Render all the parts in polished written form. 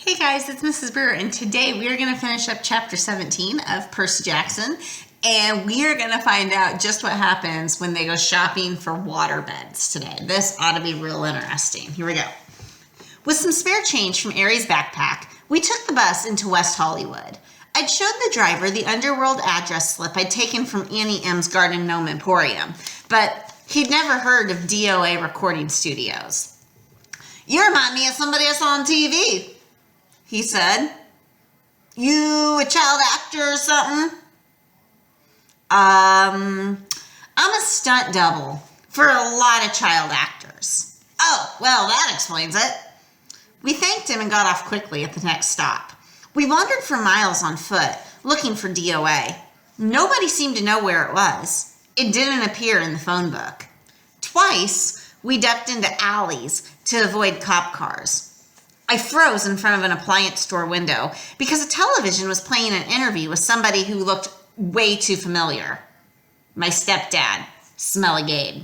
Hey guys, it's Mrs. Brewer, and today we are going to finish up chapter 17 of Percy Jackson, and we are going to find out just what happens when they go shopping for water beds today. This ought to be real interesting. Here we go. With some spare change from Aries' backpack, we took the bus into West Hollywood. I'd showed the driver the underworld address slip I'd taken from Annie M's Garden Gnome Emporium, but he'd never heard of DOA recording studios. "You remind me of somebody I saw on TV," he said. "You a child actor or something?" I'm a stunt double for a lot of child actors." "Oh, well, that explains it." We thanked him and got off quickly at the next stop. We wandered for miles on foot, looking for DOA. Nobody seemed to know where it was. It didn't appear in the phone book. Twice, we ducked into alleys to avoid cop cars. I froze in front of an appliance store window because a television was playing an interview with somebody who looked way too familiar. My stepdad, Smelly Gabe.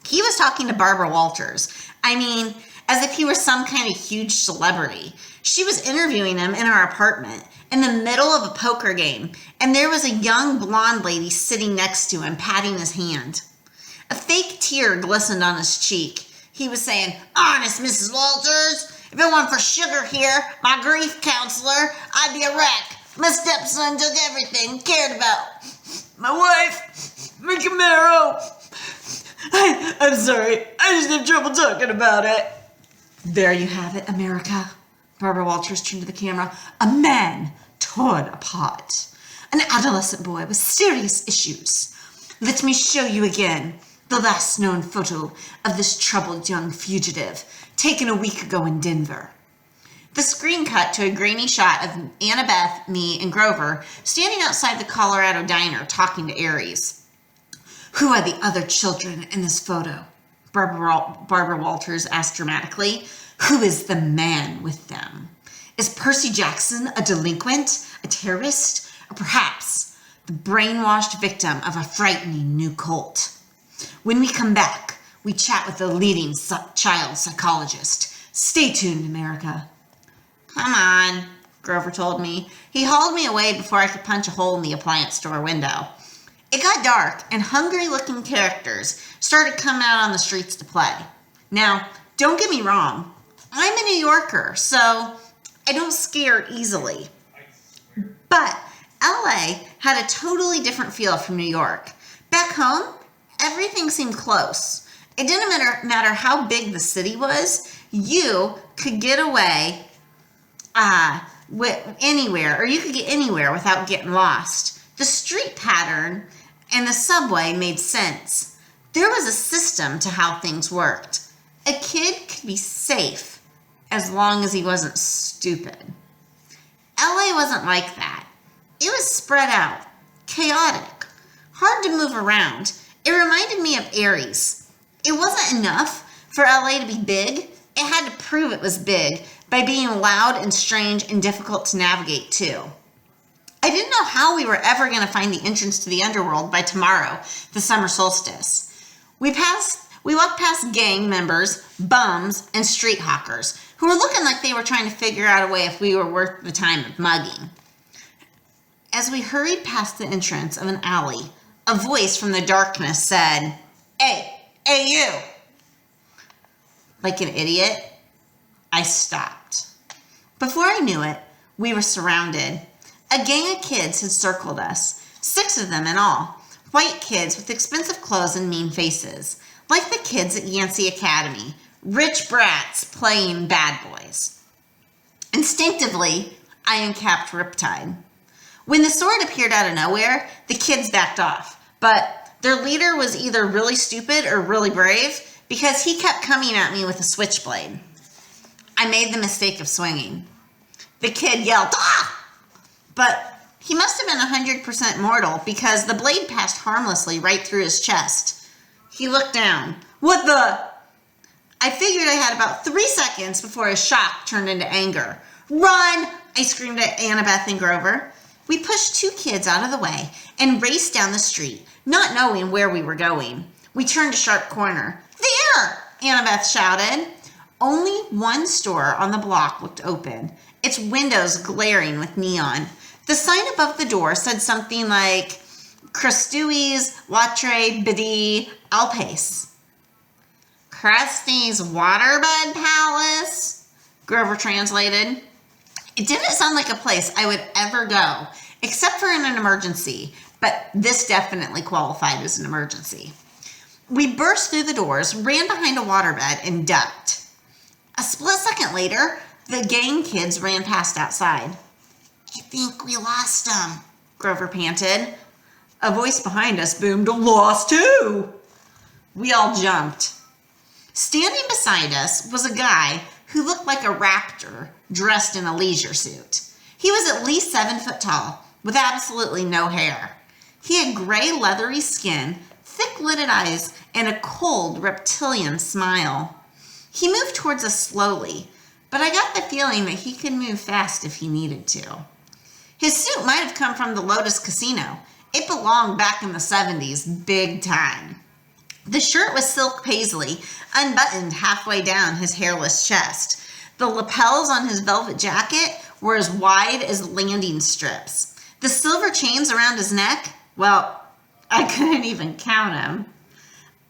He was talking to Barbara Walters. I mean, as if he were some kind of huge celebrity. She was interviewing him in our apartment in the middle of a poker game, and there was a young blonde lady sitting next to him, patting his hand. A fake tear glistened on his cheek. He was saying, "Honest, Mrs. Walters, if it weren't for Sugar here, my grief counselor, I'd be a wreck. My stepson took everything, cared about my wife, my Camaro. I'm sorry, I just have trouble talking about it." There you have it, America. Barbara Walters turned to the camera. A man torn apart. An adolescent boy with serious issues. Let me show you again the last known photo of this troubled young fugitive, taken a week ago in Denver. The screen cut to a grainy shot of Annabeth, me, and Grover standing outside the Colorado diner talking to Aries. "Who are the other children in this photo?" Barbara Walters asked dramatically. "Who is the man with them? Is Percy Jackson a delinquent, a terrorist, or perhaps the brainwashed victim of a frightening new cult?" When we come back, we chat with the leading child psychologist. Stay tuned, America. "Come on," Grover told me. He hauled me away before I could punch a hole in the appliance store window. It got dark, and hungry-looking characters started coming out on the streets to play. Now, don't get me wrong. I'm a New Yorker, so I don't scare easily. But LA had a totally different feel from New York. Back home, everything seemed close. It didn't matter how big the city was, you could get away anywhere, or you could get anywhere without getting lost. The street pattern and the subway made sense. There was a system to how things worked. A kid could be safe as long as he wasn't stupid. LA wasn't like that. It was spread out, chaotic, hard to move around. It reminded me of Aries. It wasn't enough for LA to be big. It had to prove it was big by being loud and strange and difficult to navigate too. I didn't know how we were ever going to find the entrance to the underworld by tomorrow, the summer solstice. We walked past gang members, bums, and street hawkers who were looking like they were trying to figure out a way if we were worth the time of mugging. As we hurried past the entrance of an alley, a voice from the darkness said, Hey, you!" Like an idiot, I stopped. Before I knew it, we were surrounded. A gang of kids had circled us, 6 of them in all, white kids with expensive clothes and mean faces, like the kids at Yancey Academy, rich brats playing bad boys. Instinctively, I uncapped Riptide. When the sword appeared out of nowhere, the kids backed off, but their leader was either really stupid or really brave because he kept coming at me with a switchblade. I made the mistake of swinging. The kid yelled, "Ah!" But he must have been 100% mortal because the blade passed harmlessly right through his chest. He looked down. "What the?" I figured I had about 3 seconds before his shock turned into anger. "Run!" I screamed at Annabeth and Grover. We pushed 2 kids out of the way and raced down the street, not knowing where we were going. We turned a sharp corner. "There!" Annabeth shouted. Only one store on the block looked open, its windows glaring with neon. The sign above the door said something like, Krusty's Watre Bidi Alpace. Krusty's Waterbed Palace, Grover translated. It didn't sound like a place I would ever go, except for in an emergency, but this definitely qualified as an emergency. We burst through the doors, ran behind a waterbed, and ducked. A split second later, the gang kids ran past outside. I think we lost them, Grover panted. A voice behind us boomed, "Lost too!" We all jumped. Standing beside us was a guy who looked like a raptor dressed in a leisure suit. He was at least 7 foot tall, with absolutely no hair. He had gray leathery skin, thick-lidded eyes, and a cold reptilian smile. He moved towards us slowly, but I got the feeling that he could move fast if he needed to. His suit might have come from the Lotus Casino. It belonged back in the 70s, big time. The shirt was silk paisley, unbuttoned halfway down his hairless chest. The lapels on his velvet jacket were as wide as landing strips. The silver chains around his neck, well, I couldn't even count them.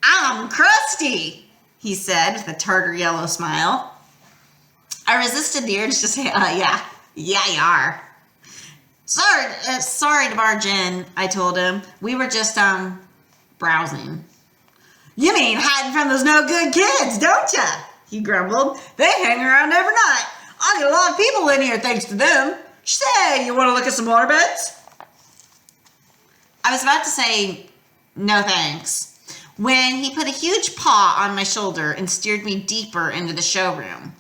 "I'm Krusty," he said with a tartar yellow smile. I resisted the urge to say, yeah, you are. Sorry to barge in, I told him. We were just, browsing. "You mean hiding from those no-good kids, don't ya?" he grumbled. "They hang around every night. I get a lot of people in here thanks to them. Say, you want to look at some waterbeds?" I was about to say, no thanks, when he put a huge paw on my shoulder and steered me deeper into the showroom.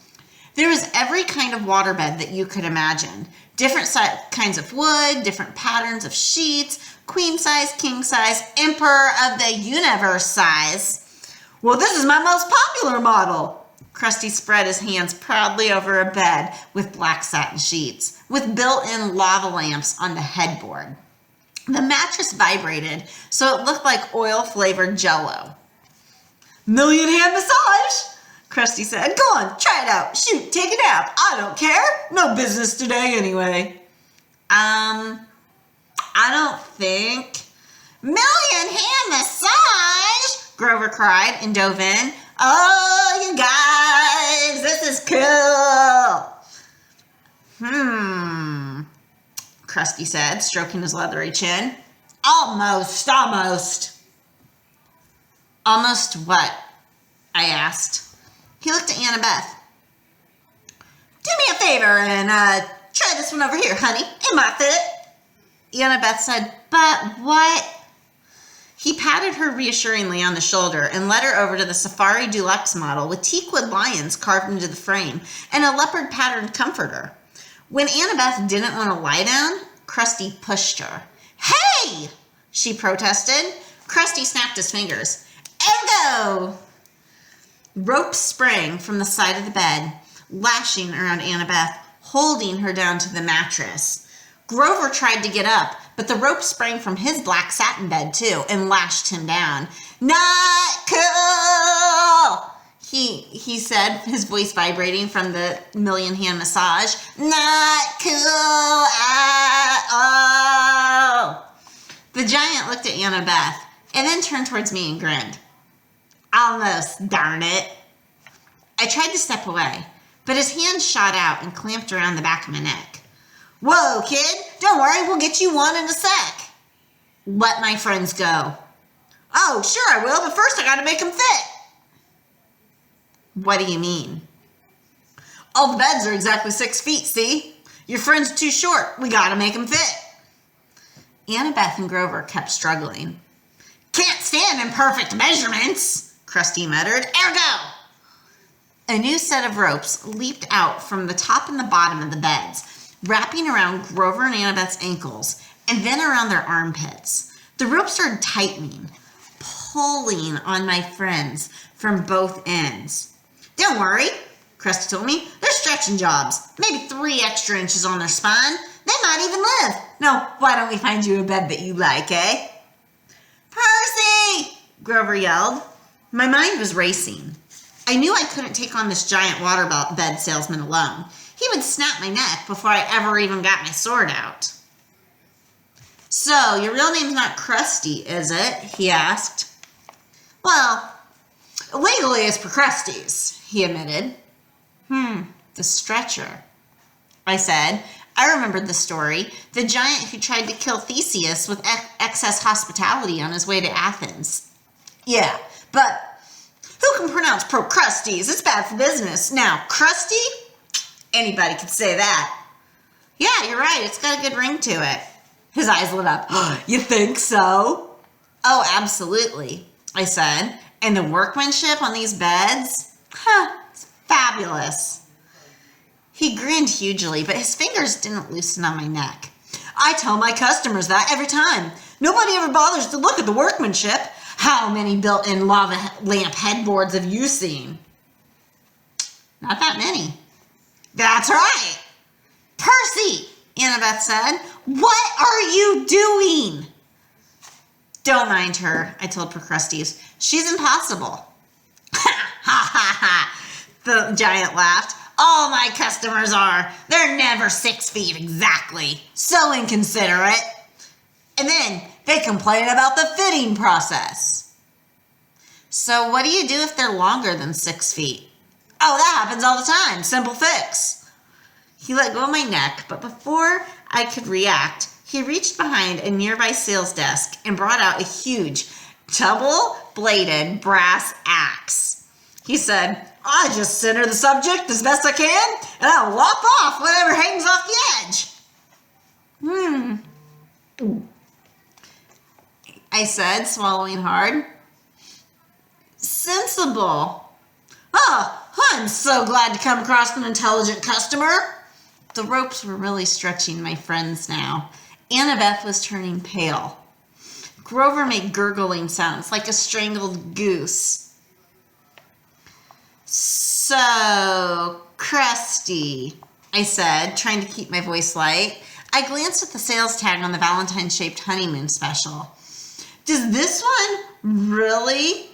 There was every kind of waterbed that you could imagine. Different kinds of wood, different patterns of sheets, queen size, king size, emperor of the universe size. "Well, this is my most popular model." Krusty spread his hands proudly over a bed with black satin sheets, with built-in lava lamps on the headboard. The mattress vibrated, so it looked like oil-flavored Jell-O. "Million hand massage," Krusty said. "Go on, try it out. Shoot, take a nap. I don't care. No business today anyway." I don't think. "Million hand massage," Grover cried and dove in. "Oh, you guys, this is cool." Krusty said, stroking his leathery chin. Almost. "Almost what?" I asked. He looked at Annabeth. "Do me a favor and try this one over here, honey. It might fit." Annabeth said, "But what?" He patted her reassuringly on the shoulder and led her over to the Safari Deluxe model with teakwood lions carved into the frame and a leopard-patterned comforter. When Annabeth didn't want to lie down, Krusty pushed her. "Hey!" she protested. Krusty snapped his fingers. "Ergo!" Rope sprang from the side of the bed, lashing around Annabeth, holding her down to the mattress. Grover tried to get up, but the rope sprang from his black satin bed too and lashed him down. "Not cool!" He said, his voice vibrating from the million hand massage. "Not cool at all!" The giant looked at Annabeth and then turned towards me and grinned. "Almost, darn it." I tried to step away, but his hand shot out and clamped around the back of my neck. "Whoa, kid, don't worry, we'll get you one in a sec." "Let my friends go." "Oh, sure I will, but first I gotta make them fit." "What do you mean?" "All the beds are exactly 6 feet, see? Your friend's too short, we gotta make him fit." Annabeth and Grover kept struggling. "Can't stand imperfect measurements," Krusty muttered. "Ergo!" A new set of ropes leaped out from the top and the bottom of the beds, wrapping around Grover and Annabeth's ankles, and then around their armpits. The rope started tightening, pulling on my friends from both ends. "Don't worry," Krusty told me. "They're stretching jobs. Maybe 3 extra inches on their spine. They might even live. Now, why don't we find you a bed that you like, eh?" "Percy!" Grover yelled. My mind was racing. I knew I couldn't take on this giant waterbed salesman alone. He would snap my neck before I ever even got my sword out. So, your real name's not Krusty, is it? He asked. Well, legally it's Procrustes, he admitted. The stretcher, I said. I remembered the story. The giant who tried to kill Theseus with excess hospitality on his way to Athens. Yeah, but who can pronounce Procrustes? It's bad for business. Now, Krusty? Anybody could say that. Yeah, you're right. It's got a good ring to it. His eyes lit up. You think so? Oh, absolutely, I said. And the workmanship on these beds? It's fabulous. He grinned hugely, but his fingers didn't loosen on my neck. I tell my customers that every time. Nobody ever bothers to look at the workmanship. How many built-in lava lamp headboards have you seen? Not that many. That's right. Percy, Annabeth said. What are you doing? Don't mind her, I told Procrustes. She's impossible. Ha ha ha, the giant laughed. All my customers are. They're never 6 feet exactly. So inconsiderate. And then they complain about the fitting process. So what do you do if they're longer than 6 feet? Oh, that happens all the time. Simple fix. He let go of my neck, but before I could react, he reached behind a nearby sales desk and brought out a huge, double-bladed brass axe. He said, I just center the subject as best I can, and I'll lop off whatever hangs off the edge. I said, swallowing hard. Sensible. Oh, I'm so glad to come across an intelligent customer. The ropes were really stretching my friends now. Annabeth was turning pale. Grover made gurgling sounds like a strangled goose. So, Krusty, I said, trying to keep my voice light. I glanced at the sales tag on the Valentine-shaped honeymoon special. Does this one really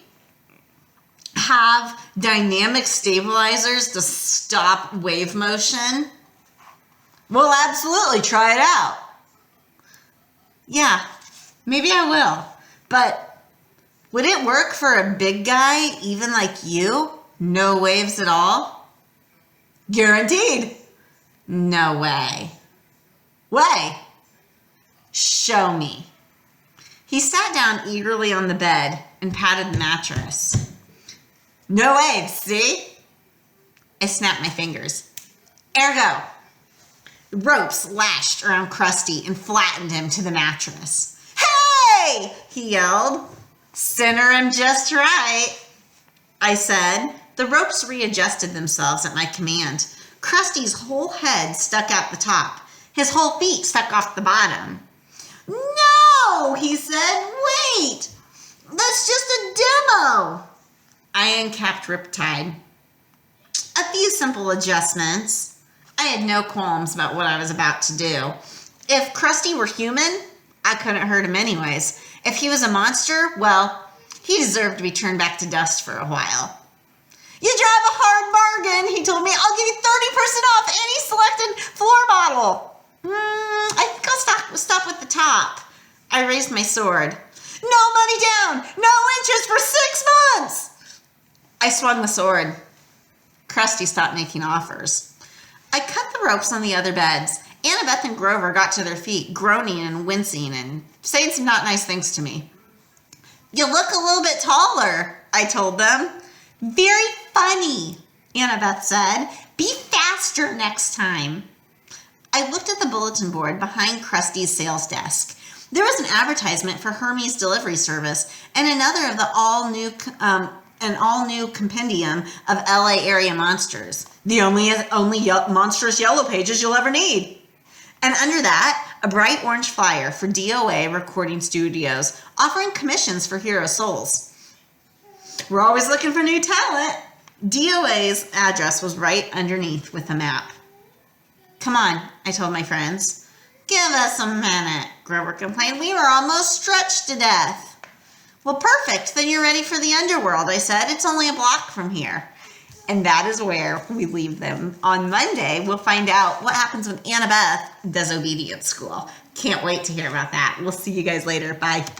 have dynamic stabilizers to stop wave motion? We'll absolutely try it out. Yeah, maybe I will. But would it work for a big guy, even like you? No waves at all? Guaranteed. No way. Way. Show me. He sat down eagerly on the bed and patted the mattress. No waves, see? I snapped my fingers. Ergo. Ropes lashed around Krusty and flattened him to the mattress. Hey! He yelled. Center him just right, I said. The ropes readjusted themselves at my command. Krusty's whole head stuck out the top. His whole feet stuck off the bottom. No, he said. Wait, that's just a demo. I uncapped Riptide. A few simple adjustments. I had no qualms about what I was about to do. If Krusty were human, I couldn't hurt him anyways. If he was a monster, well, he deserved to be turned back to dust for a while. You drive a hard bargain, he told me. I'll give you 30% off any selected floor model. I think I'll stop with the top. I raised my sword. No money down, no interest for 6 months. I swung the sword. Krusty stopped making offers. I cut the ropes on the other beds. Annabeth and Grover got to their feet, groaning and wincing and saying some not nice things to me. You look a little bit taller, I told them. Very funny, Annabeth said. Be faster next time. I looked at the bulletin board behind Krusty's sales desk. There was an advertisement for Hermes delivery service and another of the all-new compendium of LA area monsters. The only monstrous yellow pages you'll ever need. And under that, a bright orange flyer for DOA Recording Studios offering commissions for hero souls. We're always looking for new talent. DOA's address was right underneath with a map. Come on, I told my friends. Give us a minute, Grover complained. We were almost stretched to death. Well, perfect. Then you're ready for the underworld, I said. It's only a block from here. And that is where we leave them. On Monday, we'll find out what happens when Annabeth does obedience school. Can't wait to hear about that. We'll see you guys later. Bye.